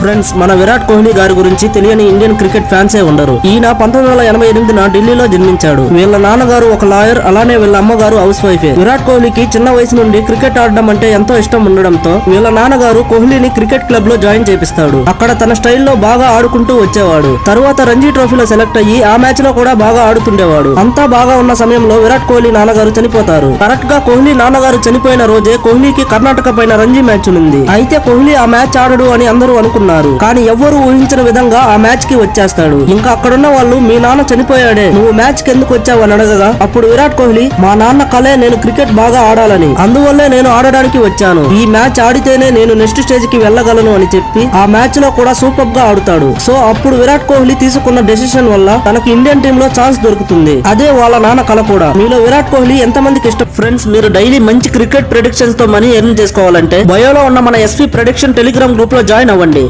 Friends, మన విరాట్ కోహ్లీ గారి గురించి తెలియని ఇండియన్ క్రికెట్ ఫ్యాన్సే ఉండరు. ఈయన 1988 ఢిల్లీలో జన్మించాడు. వీళ్ళ నాన్నగారు ఒక లాయర్, అలానే వీళ్ళ అమ్మగారు హౌస్ వైఫే. విరాట్ కోహ్లీకి చిన్న వయసు నుండి క్రికెట్ ఆడడం అంటే ఎంతో ఇష్టం ఉండడంతో వీళ్ళ నాన్నగారు కోహ్లీని క్రికెట్ క్లబ్ లో జాయిన్ చేపిస్తాడు. అక్కడ తన స్టైల్లో బాగా ఆడుకుంటూ వచ్చేవాడు. తరువాత రంజీ ట్రోఫీలో సెలెక్ట్ అయ్యి ఆ మ్యాచ్ లో కూడా బాగా ఆడుతుండేవాడు. అంతా బాగా ఉన్న సమయంలో విరాట్ కోహ్లీ నాన్నగారు చనిపోతారు. కరెక్ట్ గా కోహ్లీ నాన్నగారు చనిపోయిన రోజే కోహ్లీకి కర్ణాటక పైన రంజీ మ్యాచ్ ఉంది. అయితే కోహ్లీ ఆ మ్యాచ్ ఆడడు అని అందరూ అనుకున్నారు. కానీ ఎవ్వరూ ఊహించిన విధంగా ఆ మ్యాచ్ కి వచ్చేస్తాడు. ఇంకా అక్కడున్న వాళ్ళు, మీ నాన్న చనిపోయాడే, నువ్వు మ్యాచ్ కి ఎందుకు వచ్చావు అని అడగగా అప్పుడు విరాట్ కోహ్లీ, మా నాన్న కలే నేను క్రికెట్ బాగా ఆడాలని, అందువల్లే నేను ఆడడానికి వచ్చాను. ఈ మ్యాచ్ ఆడితేనే నేను నెక్స్ట్ స్టేజ్ కి వెళ్ళగలను అని చెప్పి ఆ మ్యాచ్ లో కూడా సూపర్ గా ఆడుతాడు. సో అప్పుడు విరాట్ కోహ్లీ తీసుకున్న డెసిషన్ వల్ల తనకి ఇండియన్ టీమ్ లో ఛాన్స్ దొరుకుతుంది. అదే వాళ్ళ నాన్న కల కూడా. మీలో విరాట్ కోహ్లీ ఎంత మందికి ఇష్టం? ఫ్రెండ్స్, మీరు డైలీ మంచి క్రికెట్ ప్రెడిక్షన్స్ తో మనీ ఎర్న్ చేసుకోవాలంటే బయోలో ఉన్న మన ఎస్పీ ప్రెడిక్షన్ టెలిగ్రామ్ గ్రూప్ లో జాయిన్ అవ్వండి.